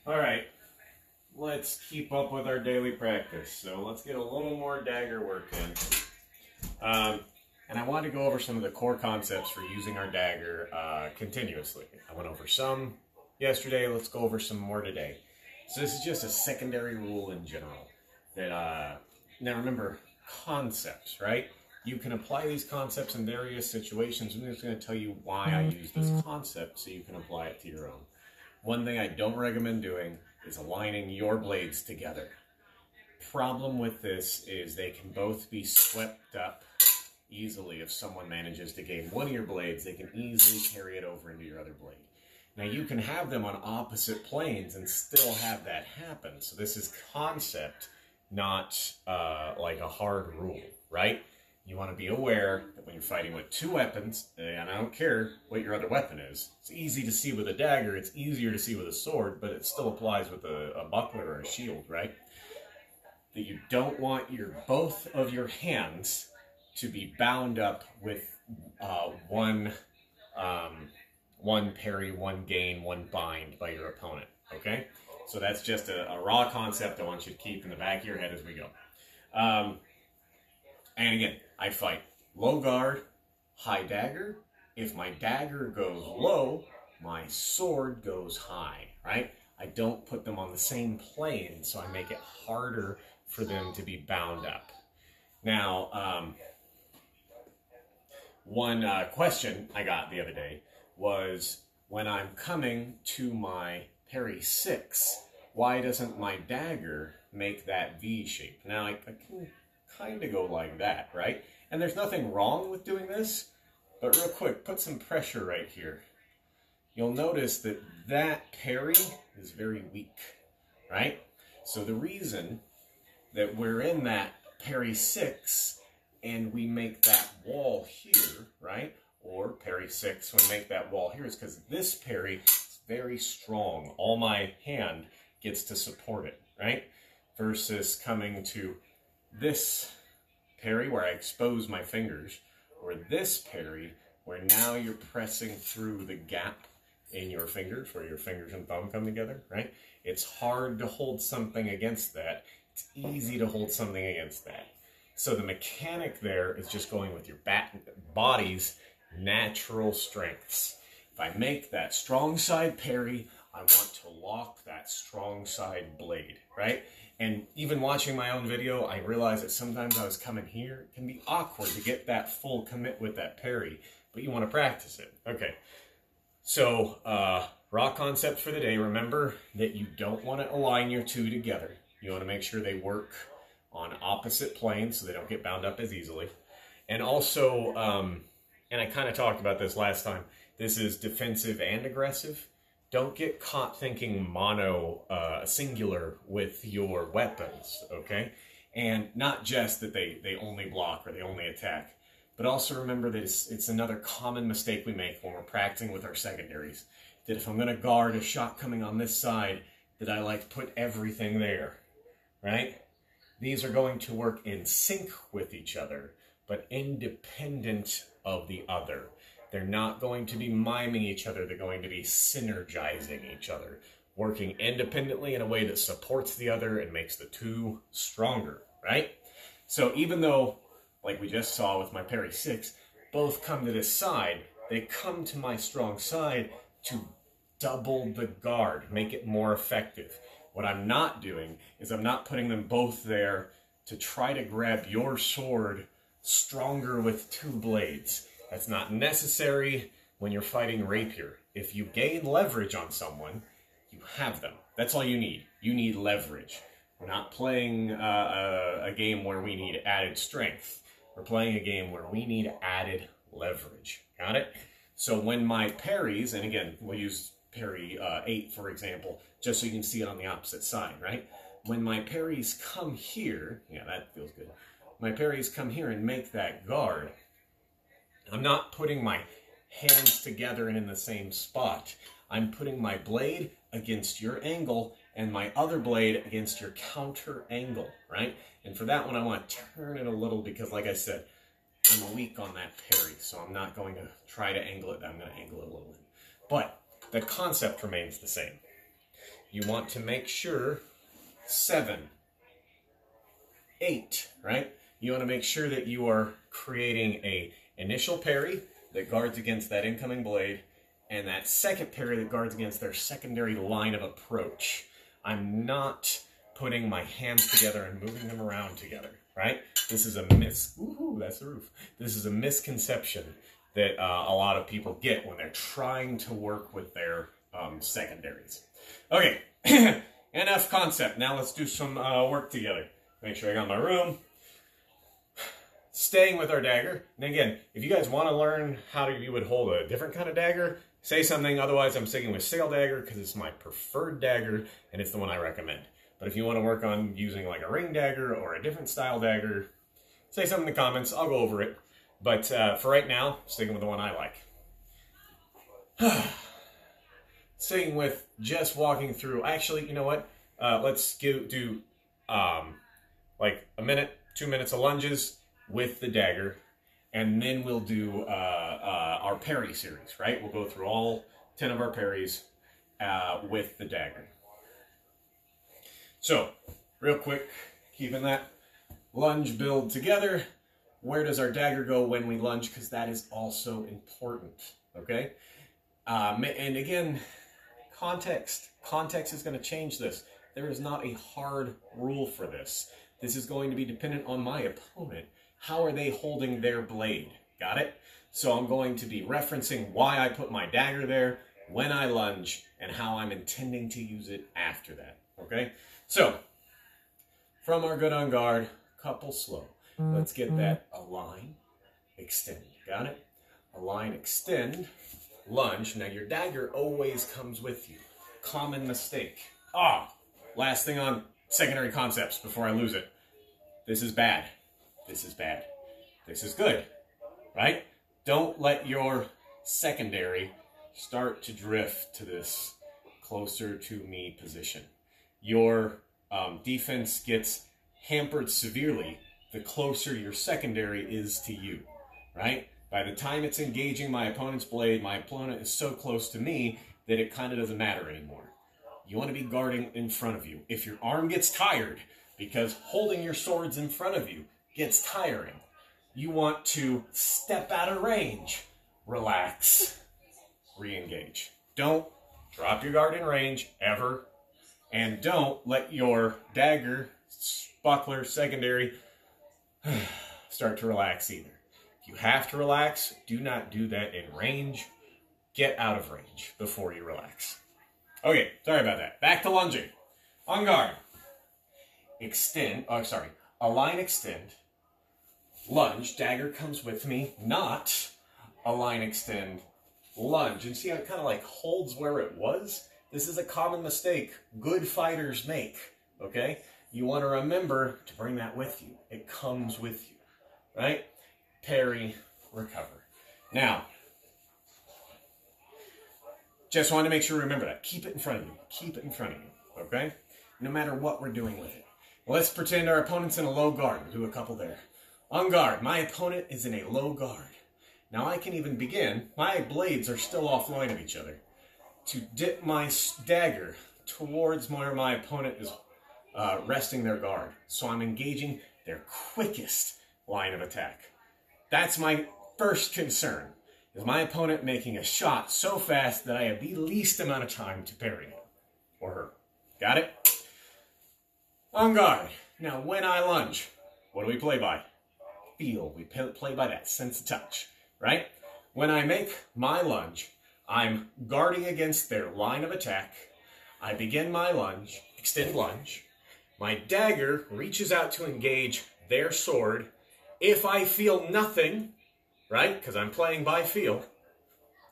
Alright, let's keep up with our daily practice. So let's get a little more dagger work in. And I want to go over some of the core concepts for using our dagger continuously. I went over some yesterday, let's go over some more today. So this is just a secondary rule in general. That now remember, concepts, right? You can apply these concepts in various situations. I'm just going to tell you why I use this concept so you can apply it to your own. One thing I don't recommend doing is aligning your blades together. Problem with this is they can both be swept up easily. If someone manages to gain one of your blades, they can easily carry it over into your other blade. Now you can have them on opposite planes and still have that happen. So this is concept, not like a hard rule, right? You want to be aware that when you're fighting with two weapons, and I don't care what your other weapon is, it's easy to see with a dagger, it's easier to see with a sword, but it still applies with a buckler or a shield, right? That you don't want both of your hands to be bound up with one parry, one gain, one bind by your opponent, okay? So that's just a raw concept I want you to keep in the back of your head as we go. And again, I fight low guard, high dagger. If my dagger goes low, my sword goes high, right? I don't put them on the same plane, so I make it harder for them to be bound up. Now, one question I got the other day was, when I'm coming to my parry 6, why doesn't my dagger make that V shape? Now, I can kind of go like that, right? And there's nothing wrong with doing this, but real quick, put some pressure right here. You'll notice that that parry is very weak, right? So the reason that we're in that parry 6 and we make that wall here, right? Or parry 6, we make that wall here, is because this parry is very strong. All my hand gets to support it, right? Versus coming to this parry where I expose my fingers, or this parry where now you're pressing through the gap in your fingers, where your fingers and thumb come together, right? It's hard to hold something against that. It's easy to hold something against that. So the mechanic there is just going with your body's natural strengths. If I make that strong side parry, I want to lock that strong side blade, right? And even watching my own video, I realized that sometimes I was coming here. It can be awkward to get that full commit with that parry, but you want to practice it. Okay, so raw concept for the day. Remember that you don't want to align your two together. You want to make sure they work on opposite planes so they don't get bound up as easily. And also, and I kind of talked about this last time, this is defensive and aggressive. Don't get caught thinking singular with your weapons, okay? And not just that they only block or they only attack, but also remember that it's another common mistake we make when we're practicing with our secondaries. That if I'm going to guard a shot coming on this side, that I like to put everything there, right? These are going to work in sync with each other, but independent of the other. They're not going to be miming each other. They're going to be synergizing each other, working independently in a way that supports the other and makes the two stronger, right? So even though, like we just saw with my parry 6, both come to this side, they come to my strong side to double the guard, make it more effective. What I'm not doing is I'm not putting them both there to try to grab your sword stronger with two blades. That's not necessary when you're fighting rapier. If you gain leverage on someone, you have them. That's all you need. You need leverage. We're not playing a game where we need added strength. We're playing a game where we need added leverage. Got it? So when my parries, and again, we'll use parry 8, for example, just so you can see it on the opposite side, right? When my parries come here, yeah, that feels good. My parries come here and make that guard. I'm not putting my hands together and in the same spot. I'm putting my blade against your angle and my other blade against your counter angle, right? And for that one, I want to turn it a little because, like I said, I'm weak on that parry, so I'm not going to try to angle it. I'm going to angle it a little bit. But the concept remains the same. you want to make sure 7, 8, right? You want to make sure that you are creating a initial parry that guards against that incoming blade, and that second parry that guards against their secondary line of approach. I'm not putting my hands together and moving them around together, right? This is a ooh, that's the roof. This is a misconception that a lot of people get when they're trying to work with their secondaries. Okay, enough concept. Now let's do some work together. Make sure I got my room. Staying with our dagger. And again, if you guys want to learn how you would hold a different kind of dagger, say something. Otherwise, I'm sticking with sail dagger because it's my preferred dagger and it's the one I recommend. But if you want to work on using like a ring dagger or a different style dagger, say something in the comments. I'll go over it. But for right now, sticking with the one I like. Sticking with just walking through. Actually, you know what? Let's do like a minute, 2 minutes of lunges with the dagger, and then we'll do our parry series, right? We'll go through all 10 of our parries with the dagger. So, real quick, keeping that lunge build together, where does our dagger go when we lunge? Because that is also important, okay? And again, context is going to change this. There is not a hard rule for this. This is going to be dependent on my opponent. How are they holding their blade? Got it? So I'm going to be referencing why I put my dagger there, when I lunge, and how I'm intending to use it after that. Okay? So, from our good on guard, couple slow. Let's get that align, extend. Got it? Align, extend, lunge. Now your dagger always comes with you. Common mistake. Last thing on secondary concepts before I lose it. This is bad. This is bad. This is good, right? Don't let your secondary start to drift to this closer to me position. Your defense gets hampered severely the closer your secondary is to you, right? By the time it's engaging my opponent's blade, my opponent is so close to me that it kind of doesn't matter anymore. You want to be guarding in front of you. If your arm gets tired, because holding your swords in front of you gets tiring, you want to step out of range, relax, re-engage. Don't drop your guard in range, ever, and don't let your dagger, buckler, secondary, start to relax either. If you have to relax, do not do that in range. Get out of range before you relax. Okay, sorry about that. Back to lunging. On guard. Extend, align, extend. Lunge, dagger comes with me, not align, extend, lunge. And see how it kind of like holds where it was? This is a common mistake good fighters make, okay? You want to remember to bring that with you. It comes with you, right? Parry, recover. Now, just want to make sure you remember that. Keep it in front of you. Keep it in front of you, okay? No matter what we're doing with it. Let's pretend our opponent's in a low guard. We'll do a couple there. On guard, my opponent is in a low guard. Now I can even begin, my blades are still offline of each other, to dip my dagger towards where my opponent is resting their guard. So I'm engaging their quickest line of attack. That's my first concern. Is my opponent making a shot so fast that I have the least amount of time to parry him or her. Got it? On guard. Now, when I lunge, what do we play by? Feel. We play by that sense of touch, right? When I make my lunge, I'm guarding against their line of attack. I begin my lunge, extend lunge. My dagger reaches out to engage their sword. If I feel nothing, right, because I'm playing by feel,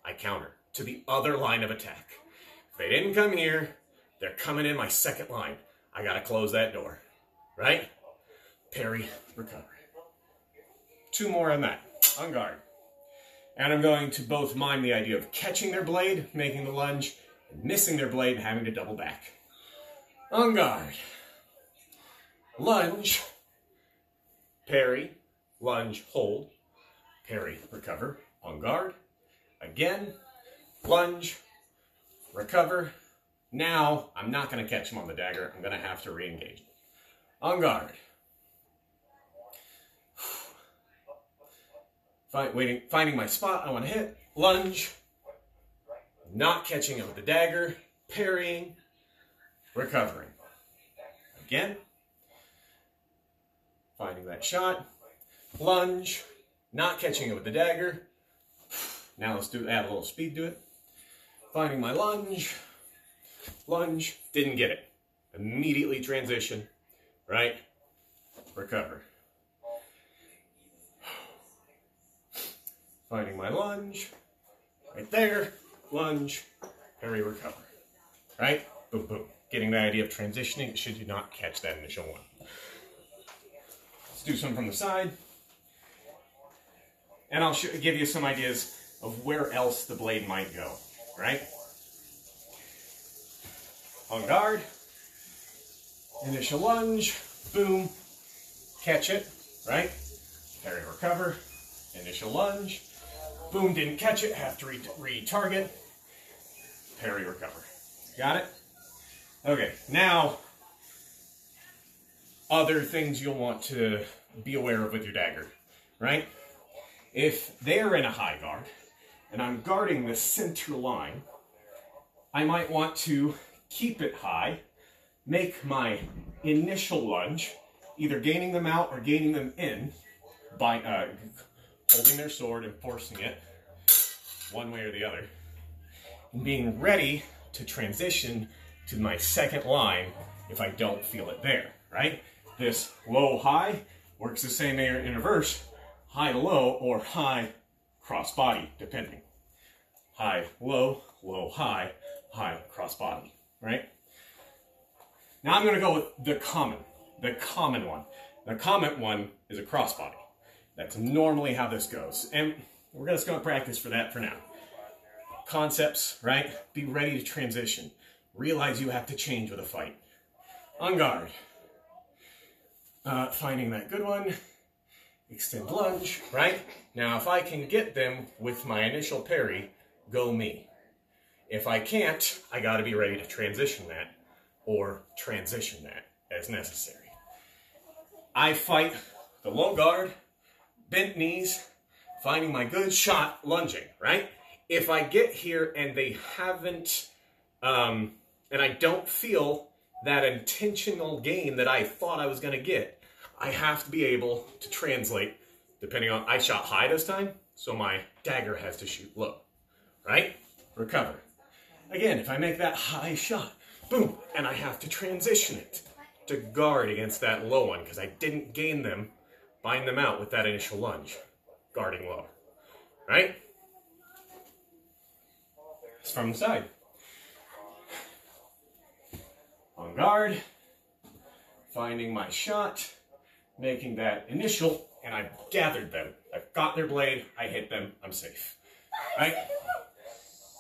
I counter to the other line of attack. If they didn't come here, they're coming in my second line. I got to close that door, right? Parry, recover. 2 more on that, on guard. And I'm going to both mime the idea of catching their blade, making the lunge, and missing their blade and having to double back. On guard. Lunge, parry, lunge, hold, parry, recover, on guard. Again, lunge, recover, Now, I'm not going to catch him on the dagger. I'm going to have to re-engage. On guard. Finding my spot I want to hit. Lunge. Not catching him with the dagger. Parrying. Recovering. Again. Finding that shot. Lunge. Not catching it with the dagger. Now let's add a little speed to it. Finding my lunge. Lunge. Didn't get it. Immediately transition. Right? Recover. Finding my lunge. Right there. Lunge. Parry, recover. Right? Boom, boom. Getting the idea of transitioning should you not catch that initial one. Let's do some from the side. And I'll give you some ideas of where else the blade might go. Right? On guard. Initial lunge. Boom. Catch it. Right? Parry, recover. Initial lunge. Boom, didn't catch it. Have to re-target. Parry, recover. Got it? Okay, now, other things you'll want to be aware of with your dagger, right? If they're in a high guard, and I'm guarding the center line, I might want to keep it high, make my initial lunge, either gaining them out or gaining them in, by holding their sword and forcing it one way or the other, and being ready to transition to my second line if I don't feel it there, right? This low-high works the same way in reverse, high-low or high-cross-body, depending. High-low, low-high, high-cross-body, right? Now I'm going to go with the common one. The common one is a cross-body. That's normally how this goes. And we're just going to practice for that for now. Concepts, right? Be ready to transition. Realize you have to change with a fight. On guard. Finding that good one. Extend lunge, right? Now, if I can get them with my initial parry, go me. If I can't, I got to be ready to transition that or transition that as necessary. I fight the low guard, bent knees, finding my good shot, lunging, right? If I get here and they haven't, and I don't feel that intentional gain that I thought I was going to get, I have to be able to translate, depending on, I shot high this time, so my dagger has to shoot low, right? Recover. Again, if I make that high shot, boom, and I have to transition it to guard against that low one, because I didn't gain them, bind them out with that initial lunge, guarding low, right? It's from the side. On guard, finding my shot, making that initial, and I've gathered them. I've got their blade, I hit them, I'm safe, right?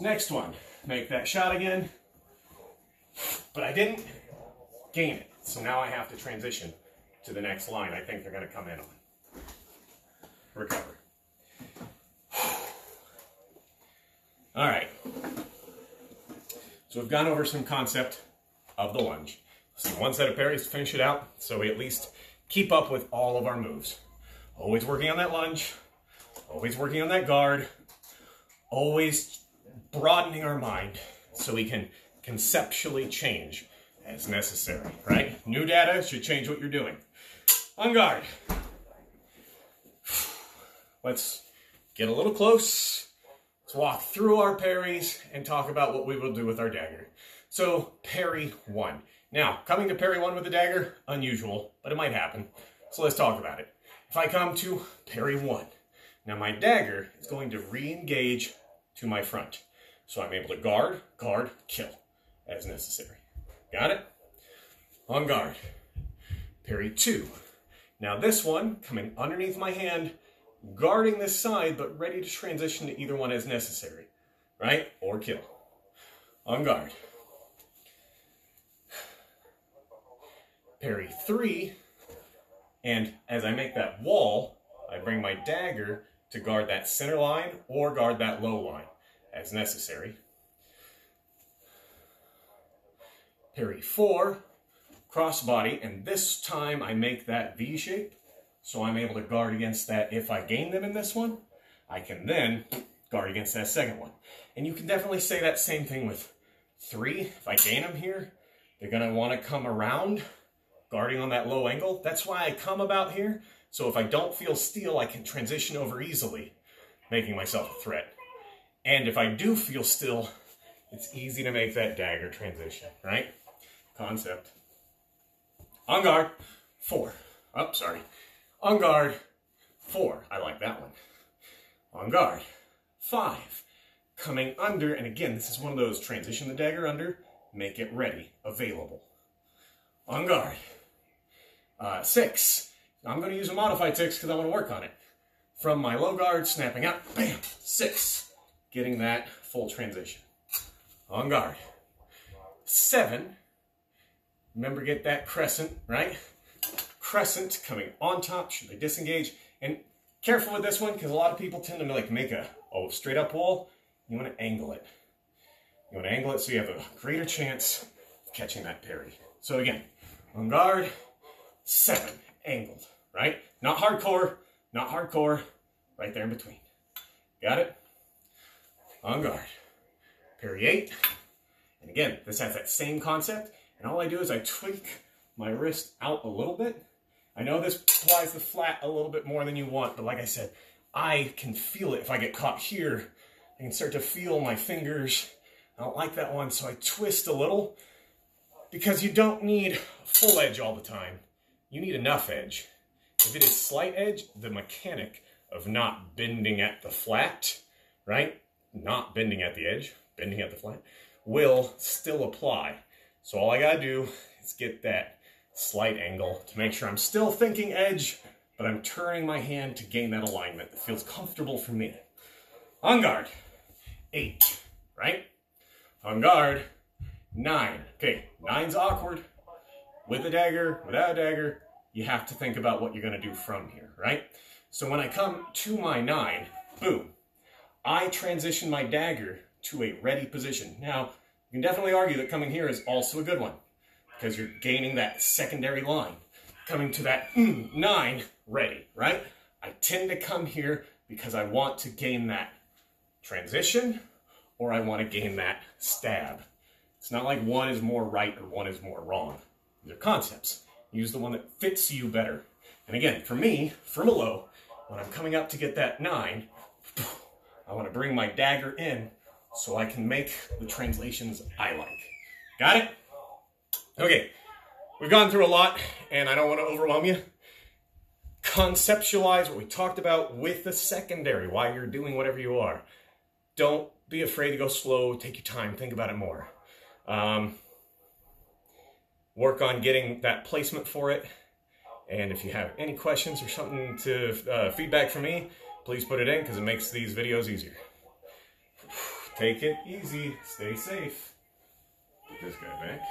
Next one, make that shot again, but I didn't gain it, so now I have to transition to the next line I think they're going to come in on. Recover. All right. So we've gone over some concept of the lunge. Let's do one set of parries to finish it out, so we at least keep up with all of our moves. Always working on that lunge, always working on that guard, always broadening our mind so we can conceptually change as necessary, right? New data should change what you're doing. On guard. Let's get a little close. Let's walk through our parries and talk about what we will do with our dagger. So, parry 1. Now, coming to parry 1 with the dagger, unusual, but it might happen. So let's talk about it. If I come to parry 1, now my dagger is going to re-engage to my front. So I'm able to guard, guard, kill as necessary. Got it? On guard. Parry 2. Now this one, coming underneath my hand, guarding this side, but ready to transition to either one as necessary, right? Or kill. On guard. Parry 3, and as I make that wall, I bring my dagger to guard that center line or guard that low line as necessary. parry 4, crossbody, and this time I make that V shape, so I'm able to guard against that. If I gain them in this one, I can then guard against that second one. And you can definitely say that same thing with 3. If I gain them here, they're going to want to come around, guarding on that low angle. That's why I come about here. So if I don't feel steel, I can transition over easily, making myself a threat. And if I do feel steel, it's easy to make that dagger transition, right? Concept. On guard, 4. Oh, sorry. On guard, 4. I like that one. On guard, 5. Coming under, and again, this is one of those transition the dagger under, make it ready, available. On guard, 6. I'm going to use a modified 6 because I want to work on it. From my low guard, snapping out, bam, 6. Getting that full transition. On guard, 7. Remember, get that crescent, right? Crescent coming on top, should they disengage? And careful with this one, because a lot of people tend to like make a straight up wall. You want to angle it. You want to angle it so you have a greater chance of catching that parry. So again, on guard, 7, angled, right? Not hardcore, right there in between. Got it? On guard, parry 8. And again, this has that same concept. And all I do is I tweak my wrist out a little bit. I know this applies the flat a little bit more than you want, but like I said, I can feel it. If I get caught here, I can start to feel my fingers. I don't like that one, so I twist a little, because you don't need full edge all the time. You need enough edge. If it is slight edge, the mechanic of not bending at the flat, right? Not bending at the edge, bending at the flat, will still apply. So all I gotta do is get that slight angle to make sure I'm still thinking edge, but I'm turning my hand to gain that alignment that feels comfortable for me. On guard, 8, right? On guard, 9. Okay, 9's awkward. With a dagger, without a dagger, you have to think about what you're gonna do from here, right? So when I come to my 9, boom, I transition my dagger to a ready position. Now, you can definitely argue that coming here is also a good one, because you're gaining that secondary line. Coming to that 9, ready, right? I tend to come here because I want to gain that transition, or I want to gain that stab. It's not like one is more right or one is more wrong. These are concepts. Use the one that fits you better. And again, for me, from below, when I'm coming up to get that 9, I want to bring my dagger in so I can make the translations I like. Got it? Okay, we've gone through a lot, and I don't want to overwhelm you. Conceptualize what we talked about with the secondary, why you're doing whatever you are. Don't be afraid to go slow, take your time, think about it more. Work on getting that placement for it. And if you have any questions or something to feedback from me, please put it in, because it makes these videos easier. Take it easy, stay safe. Put this guy back.